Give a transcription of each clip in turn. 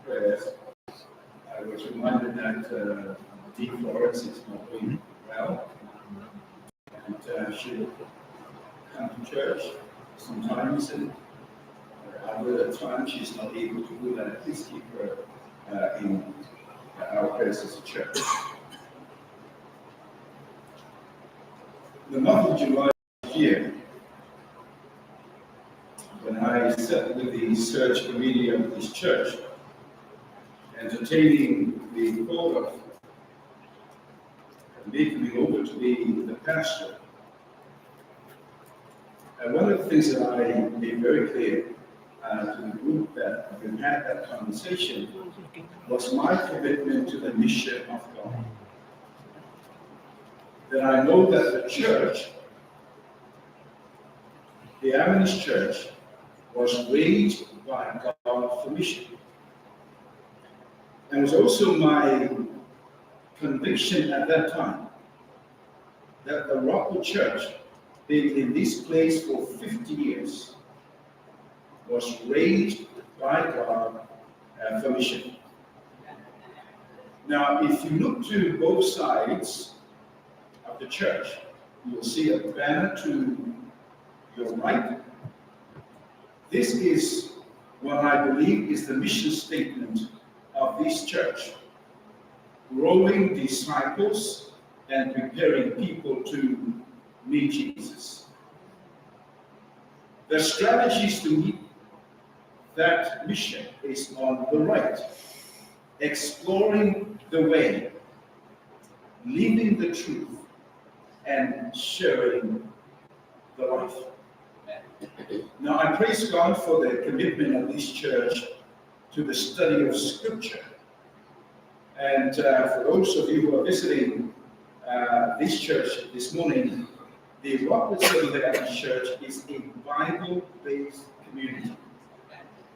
prayers, I was reminded that Dee Flores is not doing well, and she will come to church sometimes, and other times she's not able to do that. Please keep her in our prayers as a church. The month of July this year, when I sat with the search committee of this church, entertaining the thought of making me over to be the pastor, and one of the things that I made very clear to the group that we had that conversation was my commitment to the mission of God. That I know that the church, the Adventist church, was raised by God for mission. And it was also my conviction at that time that the Rockwood Church, been in this place for 50 years, was raised by God for mission. Now, if you look to both sides of the church, you will see a banner to your right. This is what I believe is the mission statement of this church: growing disciples and preparing people to meet Jesus. The strategies to meet that mission is on the right: exploring the way, living the truth, and sharing the life. Now, I praise God for the commitment of this church to the study of Scripture. And for those of you who are visiting this church this morning, the Rockwood Seventh-day Adventist Church is a Bible-based community.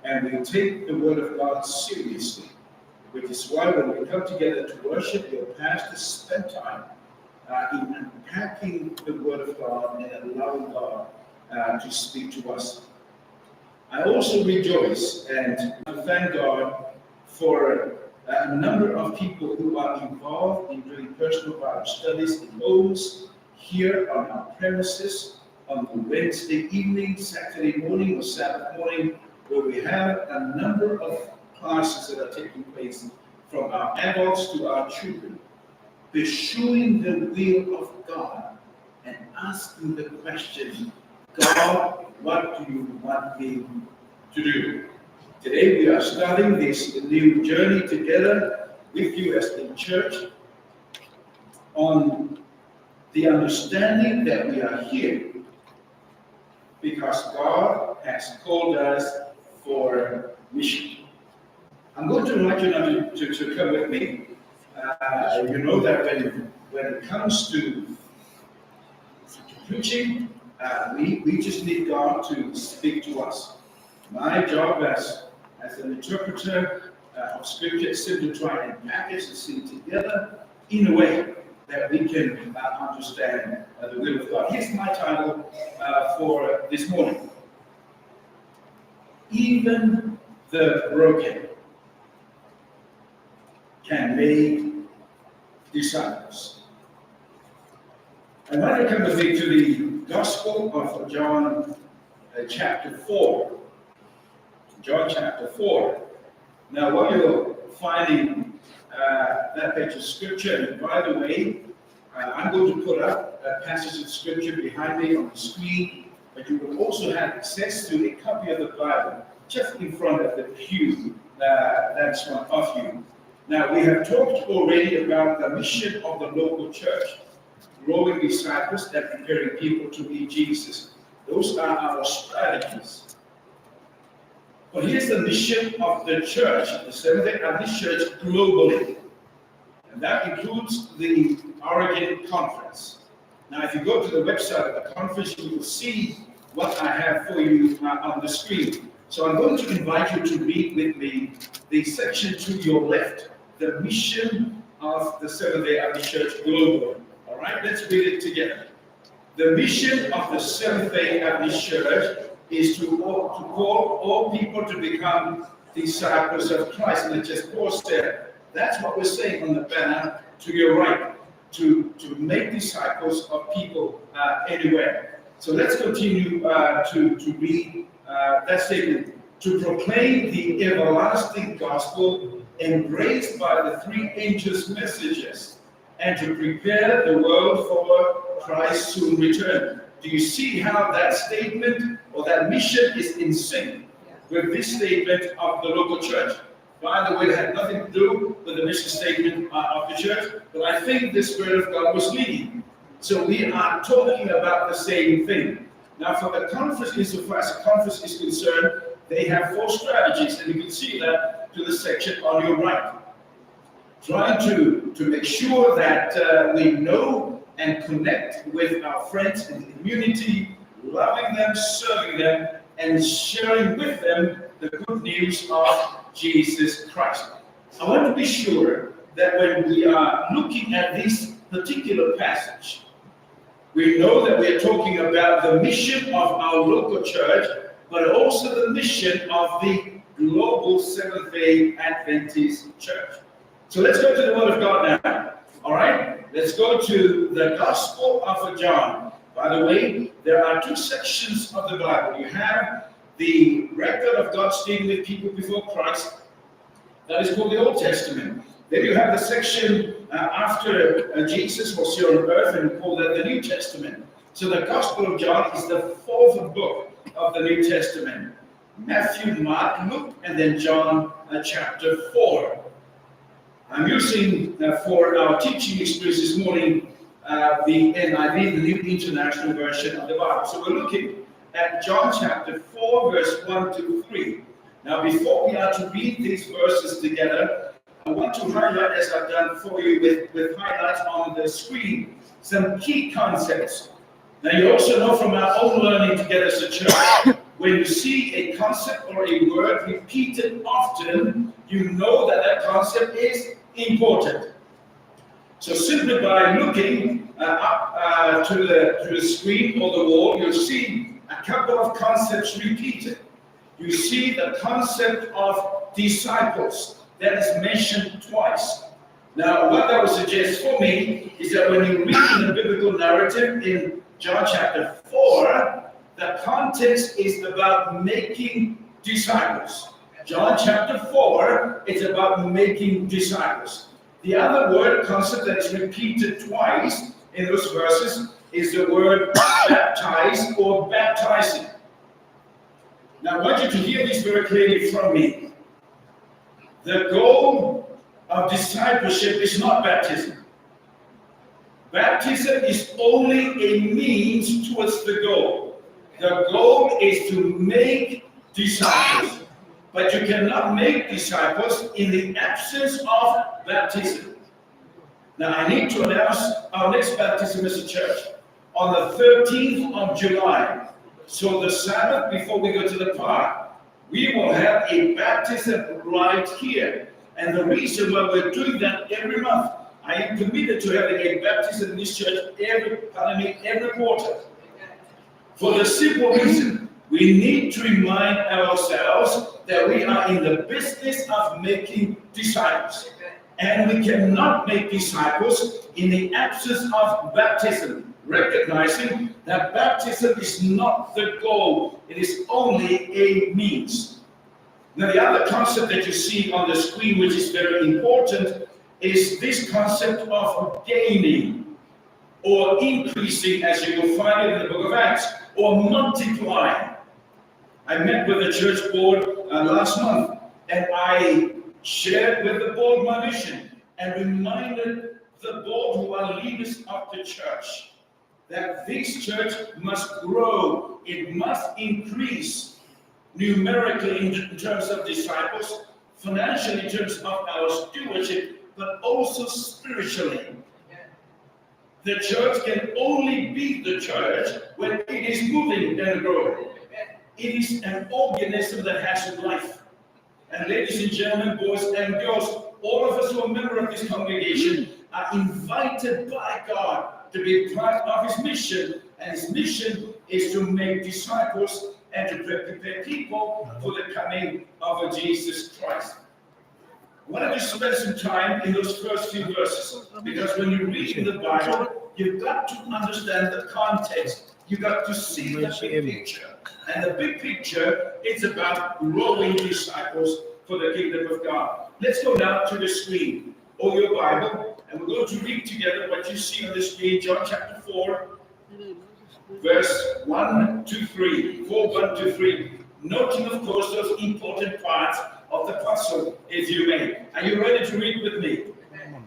And we take the Word of God seriously, which is why when we come together to worship, your pastors spend time in unpacking the Word of God and allowing God to speak to us. I also rejoice and thank God for a number of people who are involved in doing personal Bible studies in homes, here on our premises, on the Wednesday evening, Saturday morning, or Sabbath morning, where we have a number of classes that are taking place from our adults to our children, pursuing the will of God and asking the question, God, what do you want me to do? Today we are starting this new journey together with you as a church on the understanding that we are here because God has called us for mission. I'm going to invite you now to come with me. You know that when it comes to preaching, we just need God to speak to us. My job as an interpreter of Scripture is simply try and package this thing together in a way that we can understand the will of God. Here's my title for this morning: Even the broken can make disciples. I want to come with me to the Gospel of John, chapter 4. John chapter 4. Now, while you're finding that page of Scripture, and by the way, I'm going to put up a passage of Scripture behind me on the screen, but you will also have access to a copy of the Bible just in front of the pew that's one of you. Now, we have talked already about the mission of the local church, growing disciples and preparing people to meet Jesus. Those are our strategies. But here's the mission of the church, the Seventh-day Adventist Church globally. And that includes the Oregon Conference. Now, if you go to the website of the conference, you will see what I have for you on the screen. So I'm going to invite you to read with me the section to your left, the mission of the Seventh-day Adventist Church globally. All right, let's read it together. The mission of the Seventh-day Adventist Church is to call all people to become disciples of Christ. And it just pause there. That's what we're saying on the banner to your right, to make disciples of people anywhere. So let's continue to read that statement. To proclaim the everlasting gospel embraced by the three angels' messages, and to prepare the world for Christ's soon return. Do you see how that statement or that mission is in sync with this statement of the local church? By the way, it had nothing to do with the mission statement of the church, but I think the Spirit of God was leading. So we are talking about the same thing. Now, for the conference, insofar as the conference is concerned, they have 4 strategies, and you can see that to the section on your right. Trying to make sure that we know and connect with our friends in the community, loving them, serving them, and sharing with them the good news of Jesus Christ. I want to be sure that when we are looking at this particular passage, we know that we are talking about the mission of our local church, but also the mission of the global Seventh-day Adventist church. So let's go to the Word of God now. All right? Let's go to the Gospel of John. By the way, there are 2 sections of the Bible. You have the record of God staying with people before Christ. That is called the Old Testament. Then you have the section after Jesus was here on earth, and we call that the New Testament. So the Gospel of John is the 4th book of the New Testament. Matthew, Mark, Luke, and then John chapter 4. I'm using for our teaching experience this morning the NIV, the New International Version of the Bible. So we're looking at John chapter 4, verse 1 to 3. Now, before we are to read these verses together, I want to highlight, as I've done for you with highlights on the screen, some key concepts. Now, you also know from our own learning together as a church, when you see a concept or a word repeated often, you know that that concept is important. So simply by looking up to the screen or the wall, you'll see a couple of concepts repeated. You see the concept of disciples that is mentioned twice. Now, what that would suggest for me is that when you read in the biblical narrative in John chapter 4, the context is about making disciples. John chapter 4 is about making disciples. The other word concept that is repeated twice in those verses is the word baptize or baptizing. Now I want you to hear this very clearly from me. The goal of discipleship is not baptism. Baptism is only a means towards the goal. The goal is to make disciples. But you cannot make disciples in the absence of baptism. Now, I need to announce our next baptism as a church on the 13th of July. So the Sabbath before we go to the park, we will have a baptism right here. And the reason why we're doing that every month, I am committed to having a baptism in this church every quarter. For the simple reason, we need to remind ourselves that we are in the business of making disciples. And we cannot make disciples in the absence of baptism, recognizing that baptism is not the goal, it is only a means. Now, the other concept that you see on the screen, which is very important, is this concept of gaining or increasing, as you will find it in the book of Acts, or multiplying. I met with the church board last month, and I shared with the board my vision and reminded the board, who are leaders of the church, that this church must grow, it must increase numerically in terms of disciples, financially in terms of our stewardship, but also spiritually. The church can only be the church when it is moving and growing. It is an organism that has life. And ladies and gentlemen, boys and girls, all of us who are members of this congregation are invited by God to be part of His mission. And His mission is to make disciples and to prepare people for the coming of Jesus Christ. I want to just spend some time in those first few verses, because when you read the Bible, you've got to understand the context. You've got to see the big picture. And the big picture is about growing disciples for the kingdom of God. Let's go now to the screen or your Bible, and we're going to read together what you see on the screen, John chapter 4, verse 1 to 3. 4, 1 to 3. Noting, of course, those important parts of the puzzle, if you may. Are you ready to read with me?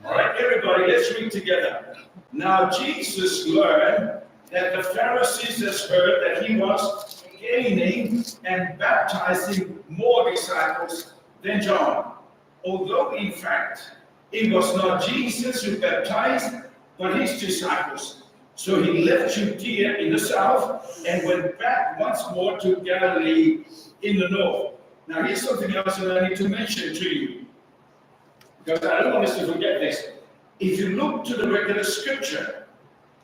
All right, everybody, let's read together. Now, Jesus learned that the Pharisees had heard that he was gaining and baptizing more disciples than John, although in fact it was not Jesus who baptized, but his disciples. So he left Judea in the south and went back once more to Galilee in the north. Now here's something else that I need to mention to you, because I don't want us to forget this. If you look to the regular scripture,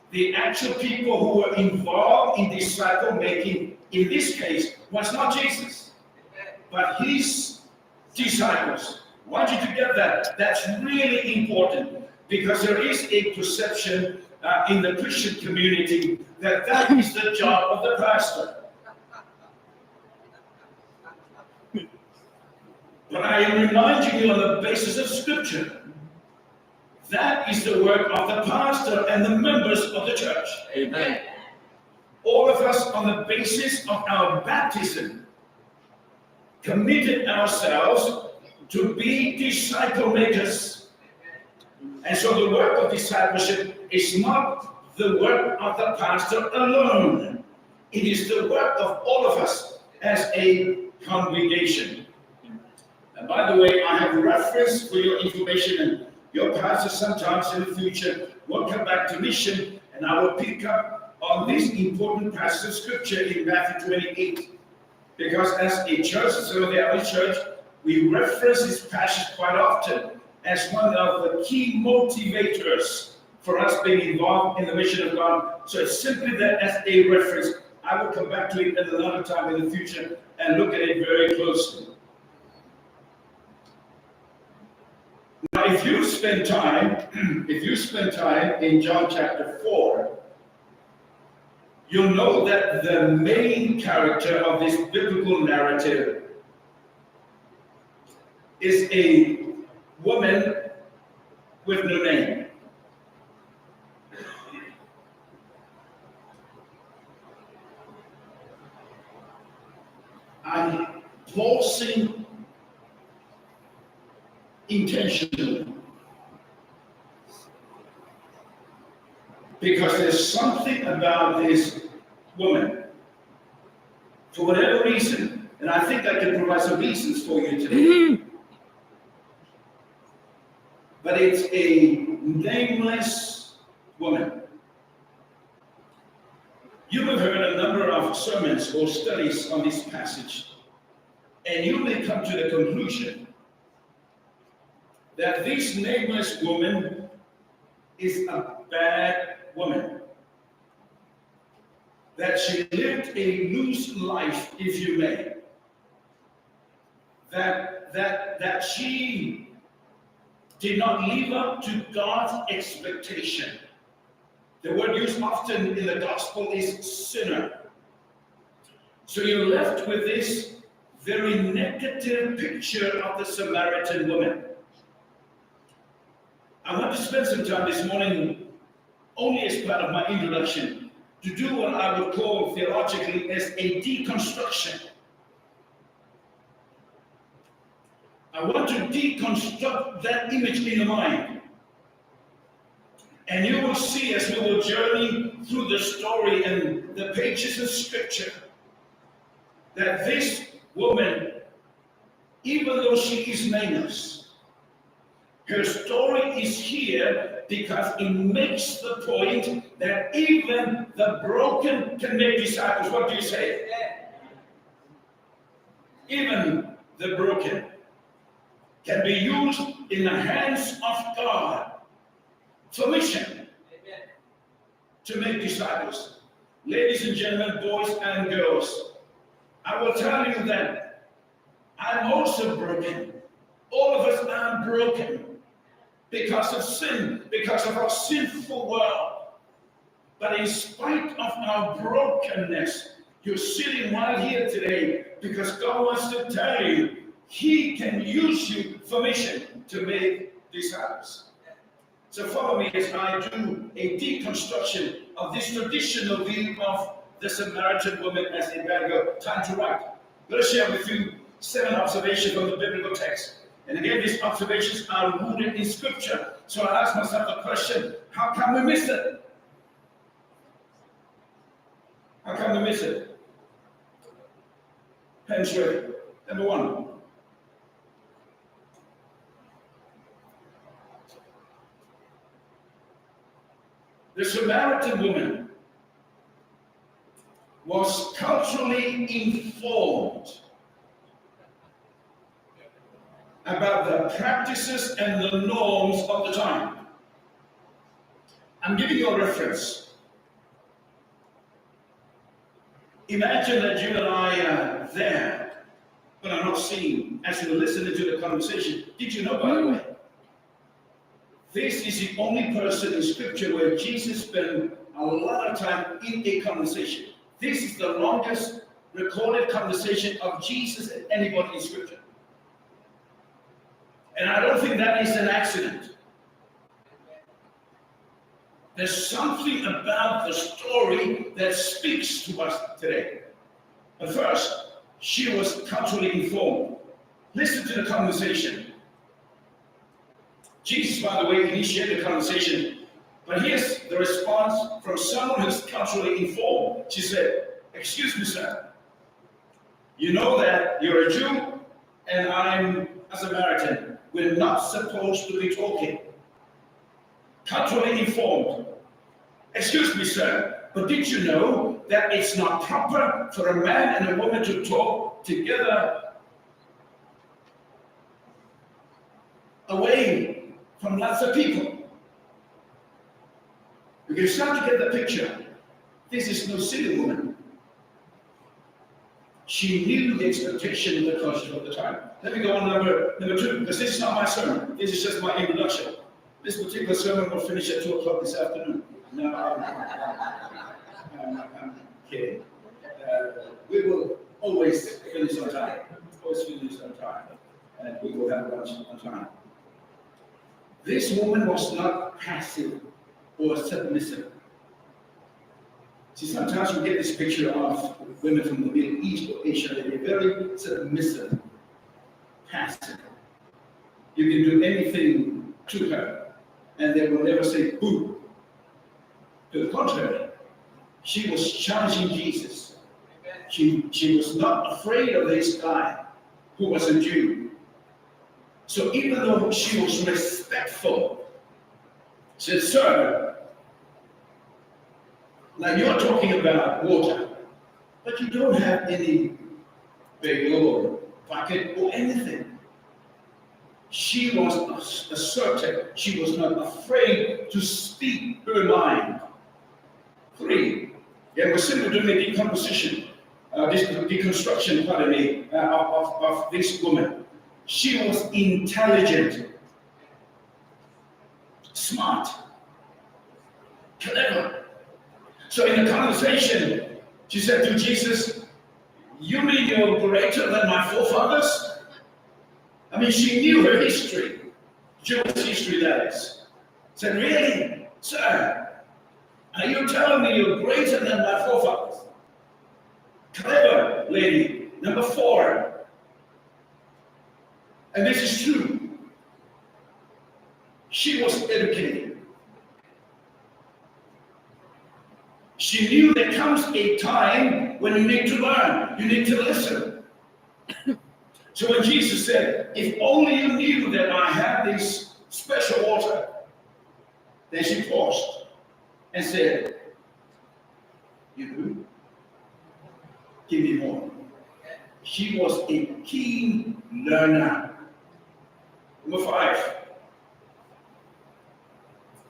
the actual people who were involved in disciple making in this case was not Jesus, but his disciples. I want you to get that. That's really important, because there is a perception in the Christian community that that is the job of the pastor. But I am reminding you on the basis of Scripture, that is the work of the pastor and the members of the church. Amen. All of us, on the basis of our baptism, committed ourselves to be disciple makers. And so the work of discipleship is not the work of the pastor alone. It is the work of all of us as a congregation. And by the way, I have a reference for your information, and your pastor sometimes in the future will come back to mission, and I will pick up on this important passage of scripture in Matthew 28. Because as a church, so the early church, we reference this passage quite often as one of the key motivators for us being involved in the mission of God. So it's simply there as a reference. I will come back to it at another time in the future and look at it very closely. Now, if you spend time in John chapter 4, you'll know that the main character of this biblical narrative is a woman with no name. I'm pausing intentionally, because there's something about this woman, for whatever reason, and I think I can provide some reasons for you today. But it's a nameless woman. You have heard a number of sermons or studies on this passage, and you may come to the conclusion that this nameless woman is a bad woman. That she lived a loose life, if you may. That she did not live up to God's expectation. The word used often in the gospel is sinner. So you're left with this very negative picture of the Samaritan woman. I want to spend some time this morning, only as part of my introduction, to do what I would call theologically as a deconstruction. I want to deconstruct that image in the mind. And you will see, as we will journey through the story and the pages of Scripture, that this woman, even though she is nameless, her story is here because it makes the point that even the broken can make disciples. What do you say? Even the broken can be used in the hands of God for mission. To make disciples. Ladies and gentlemen, boys and girls, I will tell you that I'm also broken. All of us are broken because of sin, because of our sinful world. But in spite of our brokenness, you're sitting right here today because God wants to tell you He can use you for mission to make disciples. So follow me as I do a deconstruction of this traditional view of the Samaritan woman as a beggar. Time to write. I'm going to share with you 7 observations from the biblical text. And again, these observations are rooted in Scripture. So I ask myself the question, how can we miss it? How come we miss it? Pens ready. Number 1. The Samaritan woman was culturally informed about the practices and the norms of the time. I'm giving you a reference. Imagine that you and I are there, but are not seeing as you're listening to the conversation. Did you know, by the way, this is the only person in Scripture where Jesus spent a lot of time in a conversation. This is the longest recorded conversation of Jesus and anybody in Scripture. And I don't think that is an accident. There's something about the story that speaks to us today. But first, she was culturally informed. Listen to the conversation. Jesus, by the way, initiated the conversation. But here's the response from someone who's culturally informed. She said, "Excuse me, sir. You know that you're a Jew and I'm a Samaritan. We're not supposed to be talking." Culturally informed. "Excuse me, sir, but did you know that it's not proper for a man and a woman to talk together away from lots of people?" You can start to get the picture. This is no silly woman. She knew the expectation of the culture of the time. Let me go on number 2, because this is not my sermon. This is just my introduction. This particular sermon will finish at 2 o'clock this afternoon. No, I'm kidding. We will always finish on time. Always finish on time. And we will have lunch on time. This woman was not passive or submissive. See, sometimes we get this picture of women from the Middle East or Asia. They're very submissive, passive. You can do anything to her, and they will never say boo. To the contrary, she was challenging Jesus. She was not afraid of this guy who was a Jew. So even though she was respectful, she said, "Sir, now you're talking about water, but you don't have any big or bucket or anything." She was assertive. She was not afraid to speak her mind. 3, we're simply doing a decomposition, deconstruction, pardon me, of this woman. She was intelligent, smart, clever. So in the conversation, she said to Jesus, "You mean you're greater than my forefathers?" I mean, she knew her history, Jewish history, that is. Said, "Really, sir? Are you telling me you're greater than my forefathers?" Clever lady. Number 4. And this is true. She was educated. She knew there comes a time when you need to learn. You need to listen. So when Jesus said, "If only you knew that I have this special water," then she paused and said, "You do? Give me more." She was a keen learner. Number 5.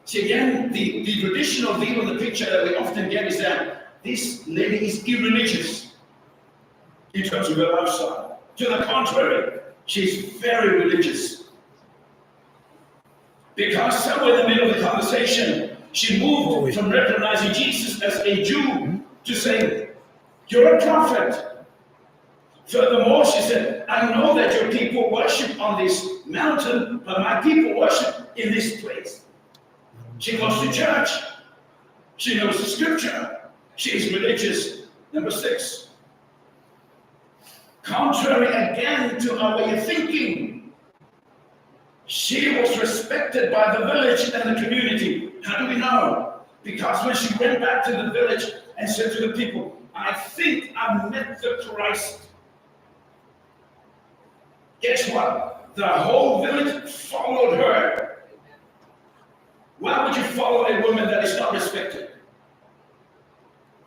See, again, the traditional view of the picture that we often get is that this lady is irreligious. in terms of her lifestyle. To the contrary, she's very religious. Because somewhere in the middle of the conversation, she moved from recognizing Jesus as a Jew to saying, "You're a prophet." Furthermore, she said, "I know that your people worship on this mountain, but my people worship in this place." She goes to church. She knows the scripture. She is religious. Number 6. Contrary again to our way of thinking, she was respected by the village and the community. How do we know? Because when she went back to the village and said to the people, "I think I met the Christ," guess what? The whole village followed her. Why would you follow a woman that is not respected?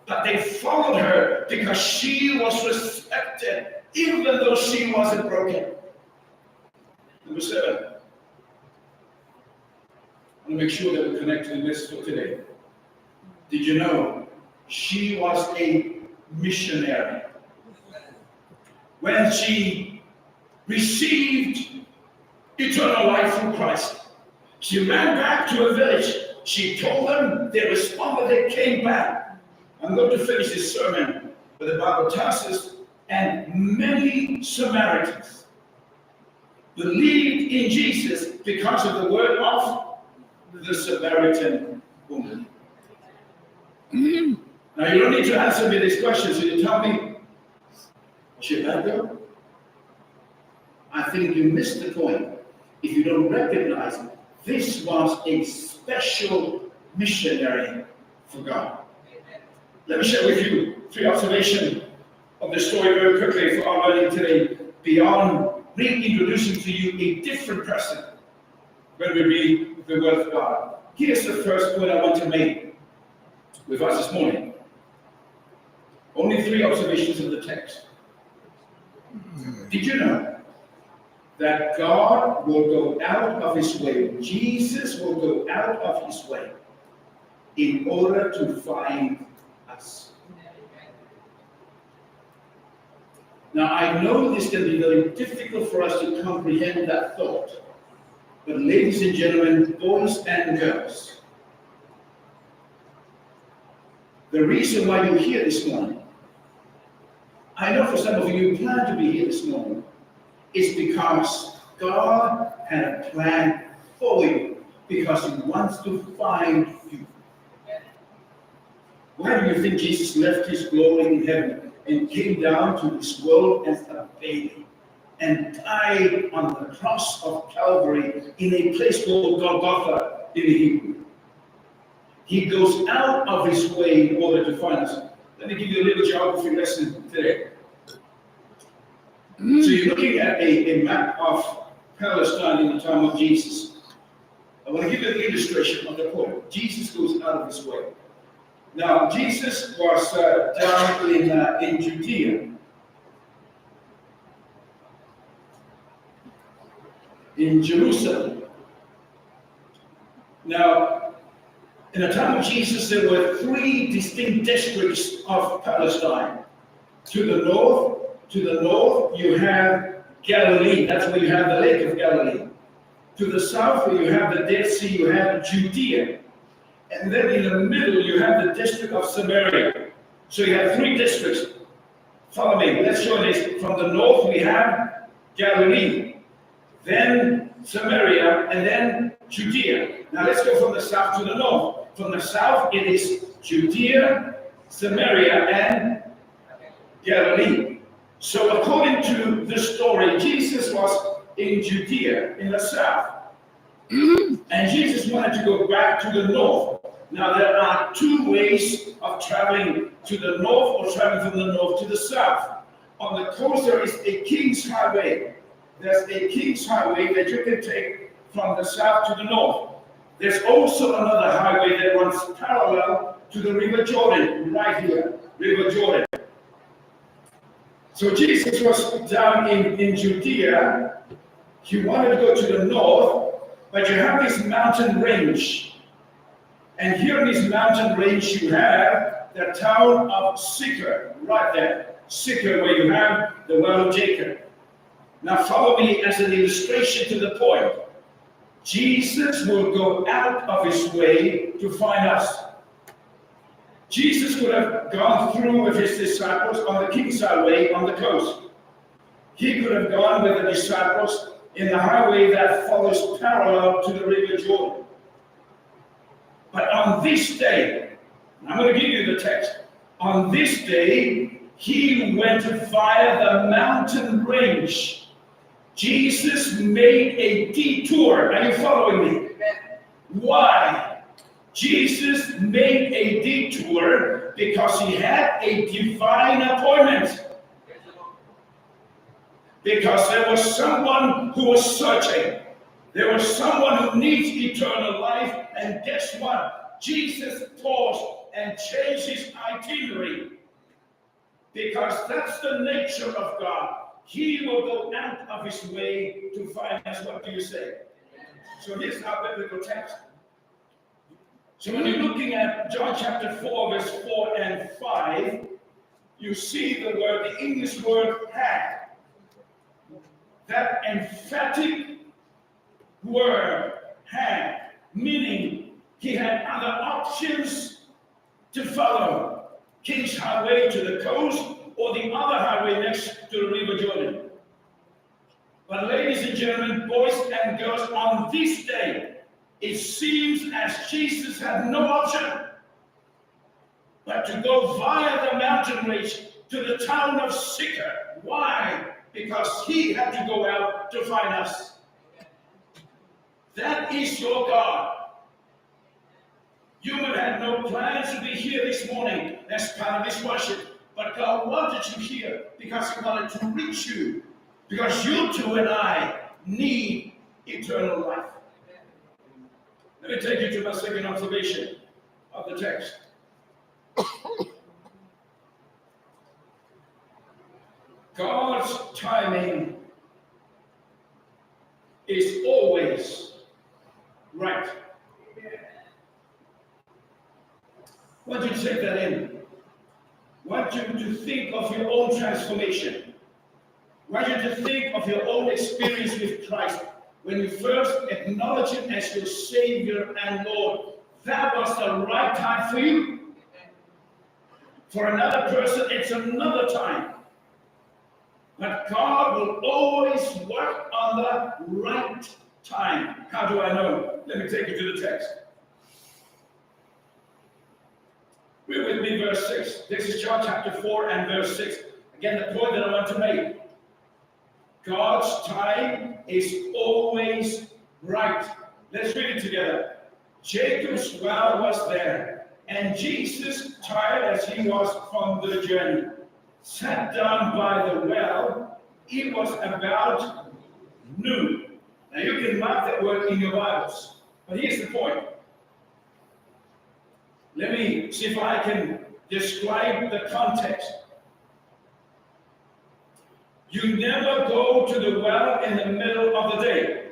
But they followed her because she was respected, even though she wasn't broken. Number 7. I want to make sure that we connect to the message for today. Did you know she was a missionary? When she received eternal life through Christ, she ran back to her village. She told them, they responded, they came back. I'm going to finish this sermon, but the Bible tells us, and many Samaritans believed in Jesus because of the word of the Samaritan woman. Now, you don't need to answer me this question, so you tell me, was she a bad girl? I think you missed the point if you don't recognize it. This was a special missionary for God. Let me share with you 3 observations of the story very quickly for our learning today, beyond reintroducing to you a different person when we read the Word of God. Here's the first point I want to make with us this morning. Only 3 observations of the text. Did you know that God will go out of his way, Jesus will go out of his way in order to find us? Now, I know this can be very difficult for us to comprehend that thought, but ladies and gentlemen, boys and girls, the reason why you're here this morning, I know for some of you plan to be here this morning, is because God had a plan for you, because he wants to find you. Why do you think Jesus left his glory in heaven and came down to this world as a baby and died on the cross of Calvary in a place called Golgotha in the Hebrew? He goes out of his way in order to find us. Let me give you a little geography lesson today. So you're looking at a map of Palestine in the time of Jesus. I want to give you an illustration of the point. Jesus goes out of his way. Now, Jesus was down in Judea, in Jerusalem. Now, in the time of Jesus, there were 3 distinct districts of Palestine. To the north, you have Galilee. That's where you have the Lake of Galilee. To the south, where you have the Dead Sea, you have Judea. And then in the middle, you have the district of Samaria. So you have 3 districts. Follow me. Let's show this. From the north, we have Galilee, then Samaria, and then Judea. Now let's go from the south to the north. From the south, it is Judea, Samaria, and Galilee. So according to the story, Jesus was in Judea, in the south. And Jesus wanted to go back to the north. Now there are 2 ways of traveling to the north or traveling from the north to the south. On the coast, there is a King's Highway. There's a King's Highway that you can take from the south to the north. There's also another highway that runs parallel to the River Jordan, right here, River Jordan. So Jesus was down in Judea. He wanted to go to the north, but you have this mountain range. And here in this mountain range, you have the town of Sychar, right there. Sychar, where you have the well of Jacob. Now follow me as an illustration to the point. Jesus will go out of his way to find us. Jesus would have gone through with his disciples on the King's Highway on the coast. He could have gone with the disciples in the highway that follows parallel to the River Jordan. But on this day, I'm going to give you the text. On this day, he went via the mountain range. Jesus made a detour. Are you following me? Why? Jesus made a detour because he had a divine appointment. Because there was someone who was searching. There was someone who needs eternal life. And guess what? Jesus paused and changed his itinerary. Because that's the nature of God. He will go out of his way to find us. What do you say? So here's our biblical text. So when you're looking at John chapter 4, verse 4 and 5, you see the English word had. That emphatic word had, meaning he had other options to follow. King's Highway to the coast, or the other highway next to the River Jordan. But ladies and gentlemen, boys and girls, on this day, it seems as Jesus had no option but to go via the mountain range to the town of Sychar. Why? Because he had to go out to find us. That is your God. You would have no plans to be here this morning as part of this worship. But God wanted you here because he wanted to reach you. Because you too and I need eternal life. Let me take you to my second observation of the text. God's timing is always right. I want you to take that in. I want you to think of your own transformation. I want you to think of your own experience with Christ. When you first acknowledge him as your Savior and Lord, that was the right time for you. For another person, it's another time. But God will always work on the right time. How do I know? Let me take you to the text. Read with me verse 6. This is John chapter 4 and verse 6. Again, the point that I want to make. God's time is always right. Let's read it together. Jacob's well was there, and Jesus, tired as he was from the journey, sat down by the well. It was about noon. Now you can mark that word in your Bibles. But here's the point. Let me see if I can describe the context. You never go to the well in the middle of the day.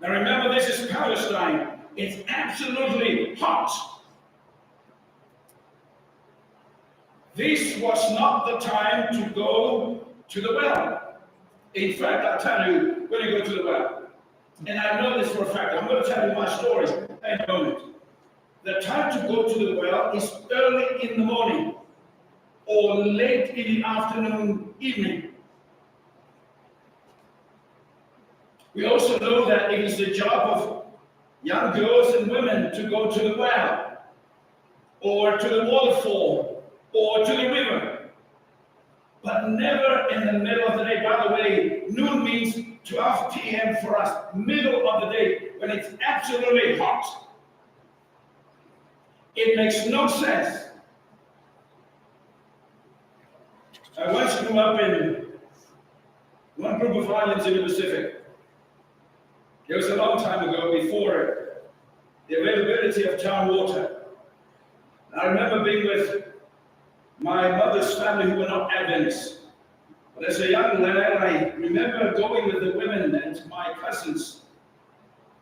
Now remember, this is Palestine. It's absolutely hot. This was not the time to go to the well. In fact, I'll tell you when you go to the well. And I know this for a fact. I'm going to tell you my story in a moment. The time to go to the well is early in the morning or late in the afternoon, evening. We also know that it is the job of young girls and women to go to the well or to the waterfall or to the river, but never in the middle of the day. By the way, noon means 12 p.m. for us, middle of the day, when it's absolutely hot. It makes no sense. I once grew up in one group of islands in the Pacific. It was a long time ago, before the availability of town water. I remember being with my mother's family who were not Adventists. But as a young lad, I remember going with the women and my cousins.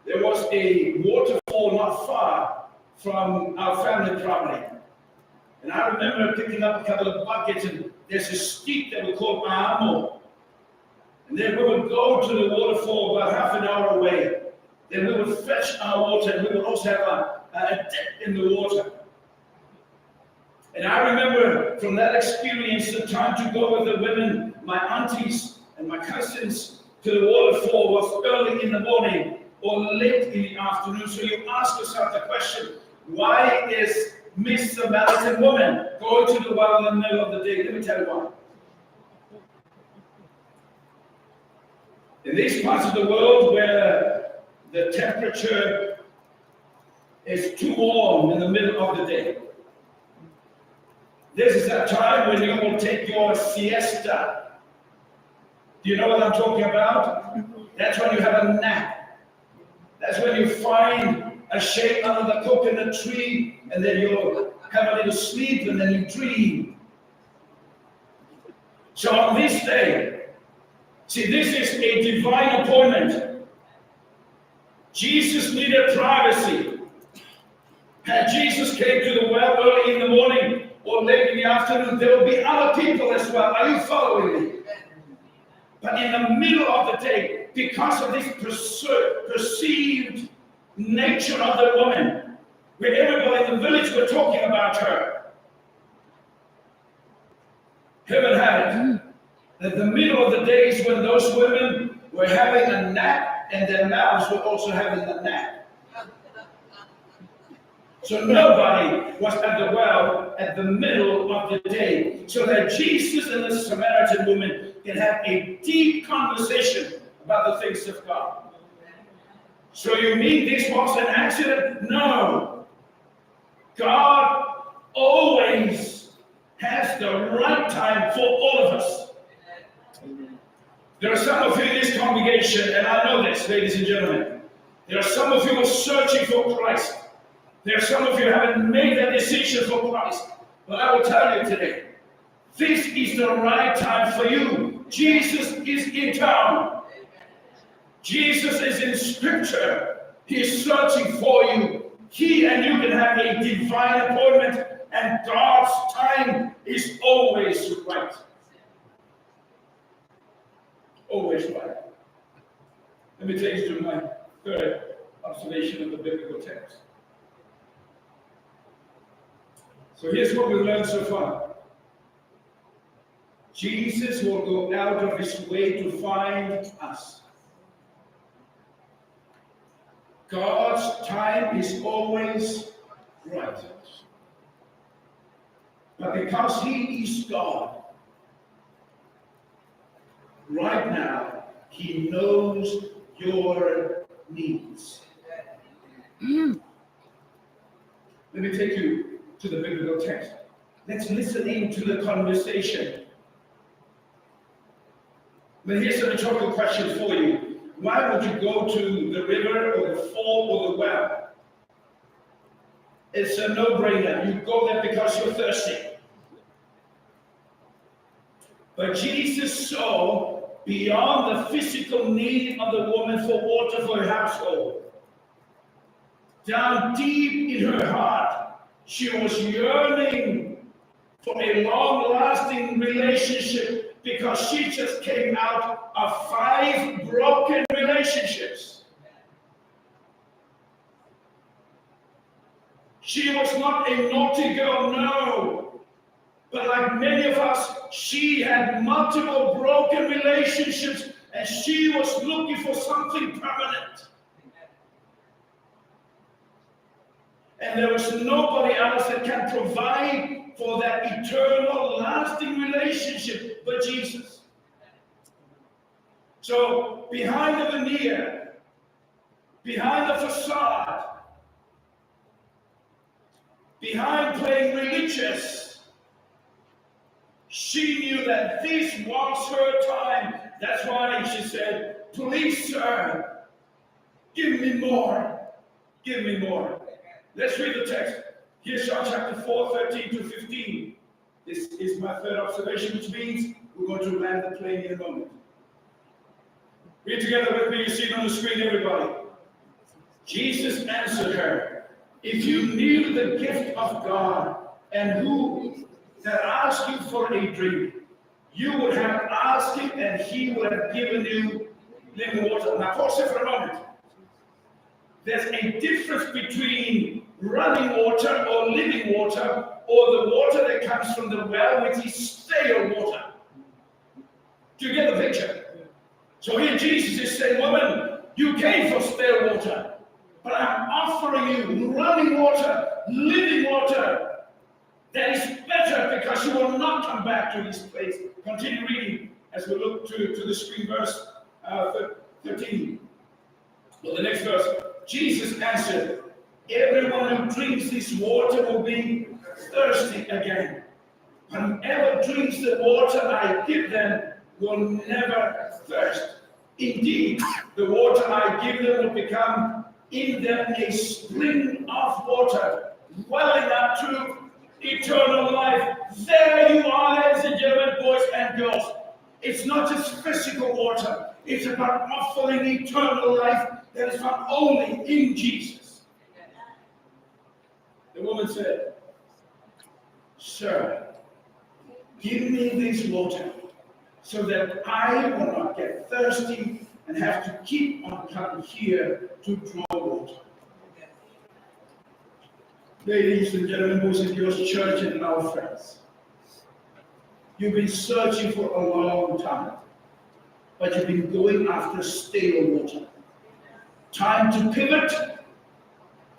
There was a waterfall not far from our family property. And I remember picking up a couple of buckets, and there's a steep that we call Amo. And then we would go to the waterfall about half an hour away. Then we would fetch our water, and we would also have a dip in the water. And I remember from that experience, the time to go with the women, my aunties and my cousins, to the waterfall was early in the morning or late in the afternoon. So you ask yourself the question, why is Miss Samaritan woman going to the well in the middle of the day? Let me tell you why. In these parts of the world where the temperature is too warm in the middle of the day, this is a time when you will take your siesta. Do you know what I'm talking about? That's when you have a nap. That's when you find a shade under the coconut tree, and then you have a little sleep, and then you dream. So on this day, see, this is a divine appointment. Jesus needed privacy. And Jesus came to the well early in the morning or late in the afternoon. There will be other people as well. Are you following me? But in the middle of the day, because of this perceived nature of the woman, where everybody in the village were talking about her, heaven had it. That the middle of the days when those women were having a nap, and their mouths were also having a nap. So nobody was at the well at the middle of the day, so that Jesus and the Samaritan woman can have a deep conversation about the things of God. So you mean this was an accident? No. God always has the right time for all of us. There are some of you in this congregation, and I know this, ladies and gentlemen. There are some of you who are searching for Christ. There are some of you who haven't made that decision for Christ. But I will tell you today, this is the right time for you. Jesus is in town. Jesus is in Scripture. He is searching for you. He and you can have a divine appointment, and God's time is always right. Always right. Let me take you to my third observation of the biblical text. So here's what we learned so far. Jesus will go out of his way to find us. God's time is always right. But because he is God, right now, he knows your needs. Let me take you to the biblical text. Let's listen into the conversation. But here's a rhetorical question for you. Why would you go to the river or the fall or the well? It's a no-brainer. You go there because you're thirsty. But Jesus saw beyond the physical need of the woman for water for her household. Down deep in her heart, she was yearning for a long-lasting relationship because she just came out of 5 broken relationships. She was not a naughty girl, no. But like many of us, she had multiple broken relationships, and she was looking for something permanent. And there was nobody else that can provide for that eternal, lasting relationship but Jesus. So behind the veneer, behind the facade, behind playing religious, she knew that this was her time. That's why she said, "Please, sir, give me more. Give me more." Let's read the text. Here's John chapter 4, 13 to 15. This is my third observation, which means we're going to land the plane in a moment. Read together with me. You see it on the screen, everybody. Jesus answered her, "If you knew the gift of God And who that asked you for a drink, you would have asked him, and he would have given you living water. Now pause it for a moment. There's a difference between running water or living water, or the water that comes from the well, which is stale water. Do you get the picture? So here Jesus is saying, woman, you came for stale water, but I'm offering you running water, living water, that is better, because you will not come back to this place. Continue reading as we look to the screen, verse 13. Well, the next verse. Jesus answered, everyone who drinks this water will be thirsty again. But whoever drinks the water I give them will never thirst. Indeed, the water I give them will become in them a spring of water, welling up to eternal life. There you are, ladies and gentlemen, boys and girls. It's not just physical water. It's about offering eternal life that is found only in Jesus. The woman said, sir, give me this water so that I will not get thirsty and have to keep on coming here to draw water. Ladies and gentlemen, boys and girls, church and our friends, you've been searching for a long time, but you've been going after stale water. Time to pivot,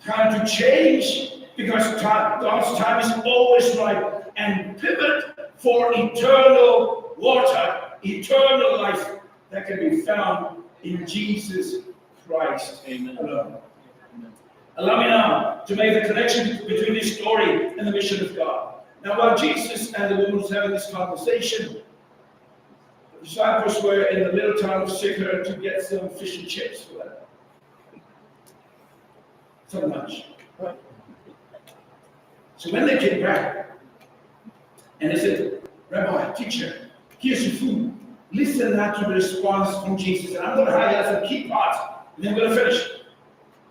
time to change, because God's time is always right, and pivot for eternal water, eternal life that can be found in Jesus Christ alone. Allow me now to make the connection between this story and the mission of God. Now, while Jesus and the woman was having this conversation, the disciples were in the little town of Sychar to get some fish and chips for them. Some lunch. So when they came back, and they said, Rabbi, teacher, here's your food. Listen now to the response from Jesus. And I'm going to highlight some key parts, and then we're going to finish.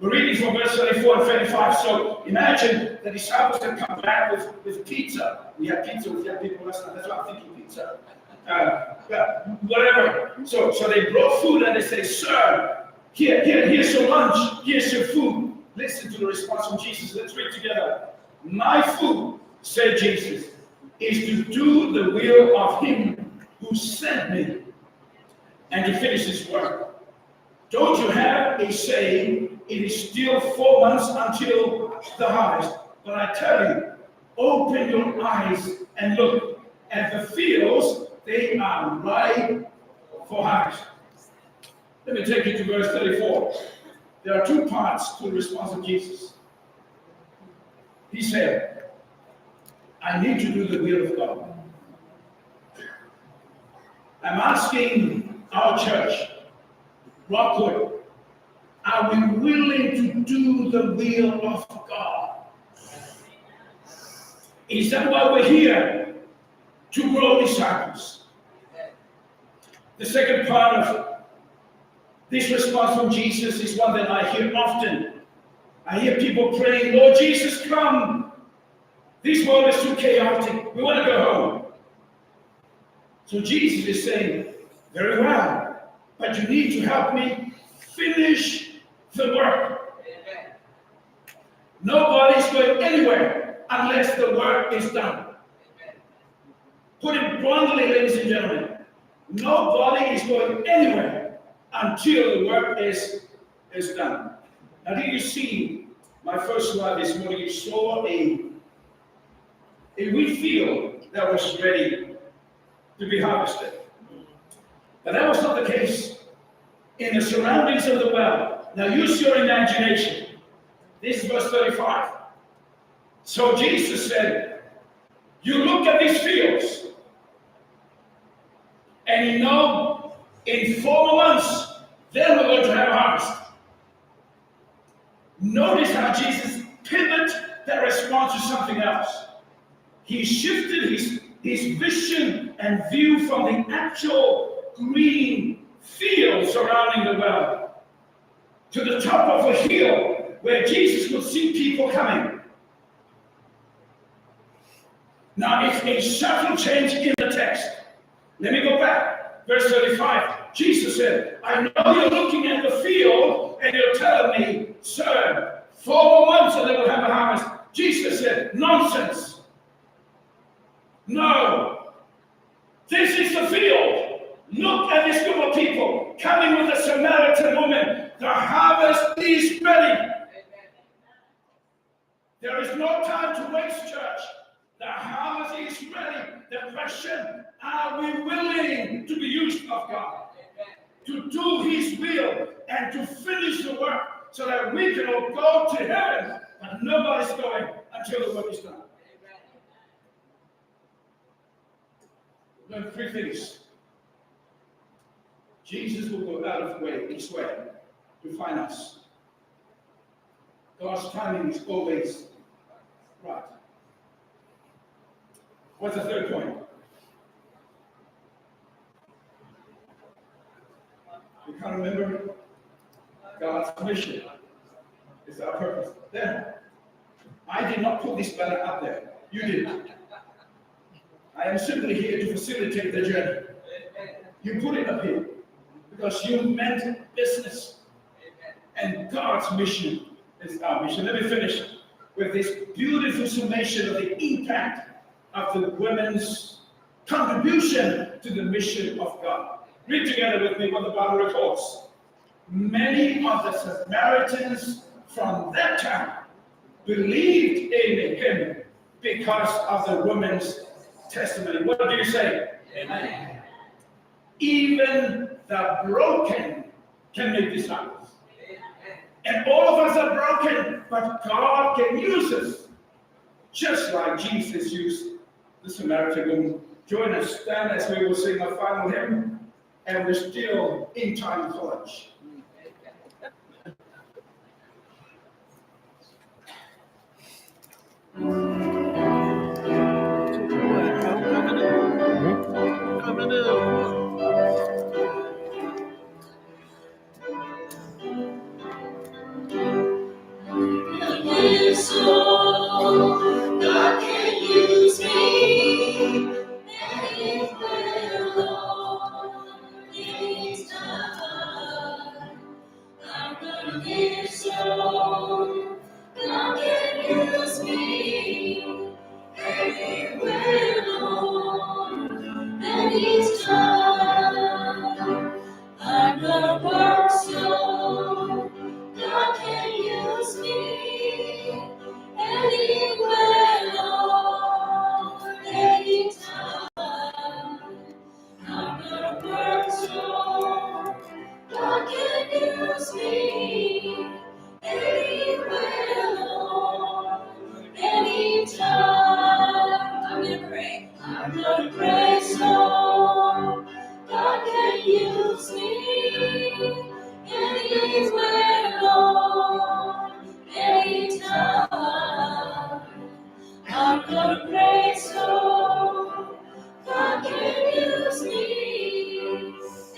We're reading from verse 34 and 35. So imagine the disciples had come back with pizza. We had pizza with young people last night. That's why I'm thinking pizza. Whatever. So they brought food and they say, sir, here's your lunch. Here's your food. Listen to the response from Jesus. Let's read together. My food, said Jesus, is to do the will of him who sent me and to finish his work. Don't you have a saying, it is still 4 months until the harvest? But I tell you, open your eyes and look at the fields, they are ripe for harvest. Let me take you to verse 34. There are two parts to the response of Jesus. He said, I need to do the will of God. I'm asking our church, Rockwood, are we willing to do the will of God? Is that why we're here? To grow disciples. The second part of this response from Jesus is one that I hear often. I hear people praying, Lord Jesus, come. This world is too chaotic. We want to go home. So Jesus is saying, very well, but you need to help me finish the work. Amen. Nobody's going anywhere unless the work is done. Amen. Put it bluntly, ladies and gentlemen, nobody is going anywhere until the work is done. Now, did you see my first slide this morning? You saw a wheat field that was ready to be harvested. But that was not the case in the surroundings of the well. Now use your imagination. This is verse 35. So Jesus said, you look at these fields, and you know in 4 months, then we're going to have a harvest. Notice how Jesus pivoted that response to something else. He shifted his vision and view from the actual green field surrounding the well to the top of a hill where Jesus could see people coming. Now, it's a subtle change in the text. Let me go back. Verse 35. Jesus said, I know you're looking at the field and you're telling me, sir, 4 more months and then we'll have a harvest. Jesus said, nonsense. No. This is the field. Look at this group of people coming with the Samaritan woman. The harvest is ready. There is no time to waste, church. The harvest is ready. The question, are we willing to be used of God? To do His will and to finish the work so that we can all go to heaven, but nobody's going until the work is done. Learn 3 things. Jesus will go out of His way to find us. God's timing is always right. What's the 3rd point? You can't remember God's mission is our purpose. Then, I did not put this banner up there. You did. I am simply here to facilitate the journey. You put it up here because you meant business. And God's mission is our mission. Let me finish with this beautiful summation of the impact of the women's contribution to the mission of God. Read together with me what the Bible records. Many of the Samaritans from that time believed in Him because of the woman's testimony. What do you say? Amen. Even the broken can make disciples. And all of us are broken, but God can use us. Just like Jesus used the Samaritan woman. Join us, stand as we will sing our final hymn, and we're still in time college. God can use me anywhere, Lord, anytime. I'm gonna live so. God can use me anywhere, Lord, anytime. I'm gonna work so. God can use me anywhere, Lord, anytime. I'm gonna work so. God can use me anywhere, Lord, anytime. I'm gonna pray. I'm gonna pray so. God can use me anywhere, Lord, anytime. I'm gonna pray so. God can use me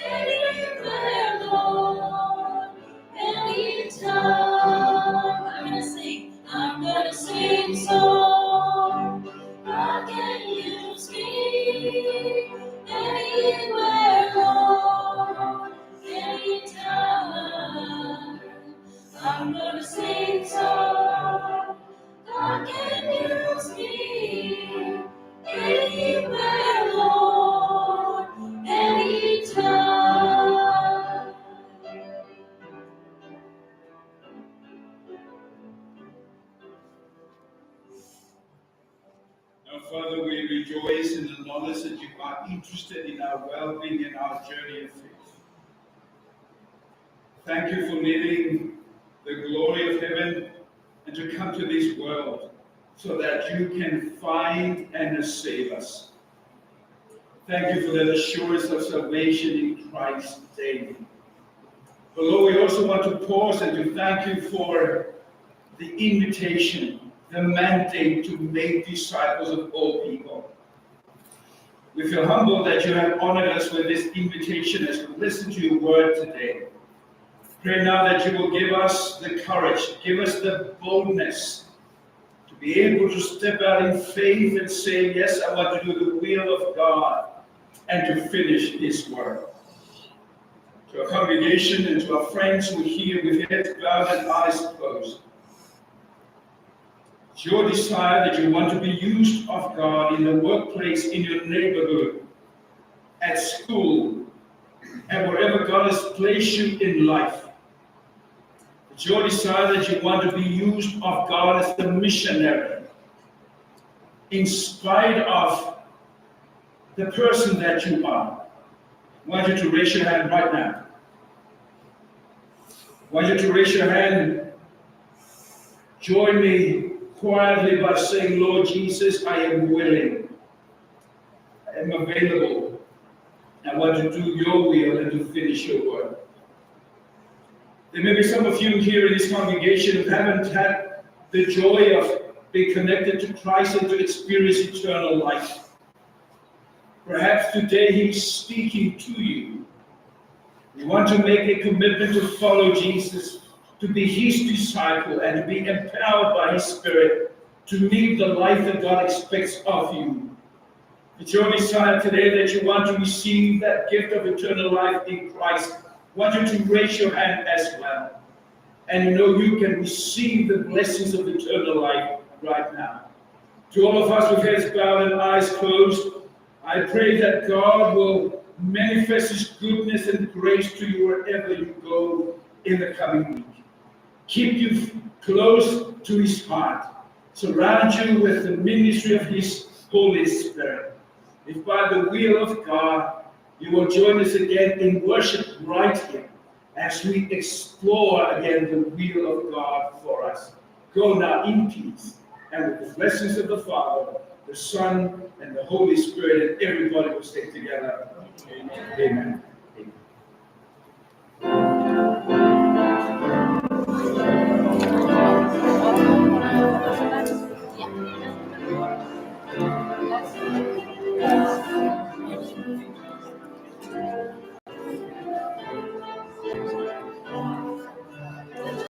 anywhere, Lord, anytime. I'm gonna sing so. God can use me anywhere, Lord, anytime. I'm gonna sing so. God can use me anywhere, Lord, anytime. Now, Father, we rejoice in the knowledge that you are interested in our well-being and our journey of faith. Thank you for leaving the glory of heaven and to come to this world so that you can find and save us. Thank you for that assurance of salvation in Christ daily. But Lord, we also want to pause and to thank you for the invitation, the mandate to make disciples of all people. We feel humbled that you have honored us with this invitation as we listen to your word today. Pray now that you will give us the courage, give us the boldness to be able to step out in faith and say, yes, I want to do the will of God and to finish His work. To our congregation and to our friends who are here with heads bowed and eyes closed, it's your desire that you want to be used of God in the workplace, in your neighborhood, at school, and wherever God has placed you in life. It's your desire that you want to be used of God as the missionary, in spite of the person that you are. I want you to raise your hand right now. I want you to raise your hand. Join me quietly by saying, Lord Jesus, I am willing. I am available. I want to do your will and to finish your work. There may be some of you here in this congregation who haven't had the joy of being connected to Christ and to experience eternal life. Perhaps today He's speaking to you. You want to make a commitment to follow Jesus, to be His disciple, and to be empowered by His Spirit to live the life that God expects of you. It's your desire today that you want to receive that gift of eternal life in Christ. I want you to raise your hand as well. And you know you can receive the blessings of eternal life right now. To all of us with heads bowed and eyes closed, I pray that God will manifest His goodness and grace to you wherever you go in the coming week. Keep you close to His heart. Surround you with the ministry of His Holy Spirit. If by the will of God, you will join us again in worship right here as we explore again the will of God for us. Go now in peace and with the blessings of the Father, the Son, and the Holy Spirit, and everybody will stay together. Amen. Amen.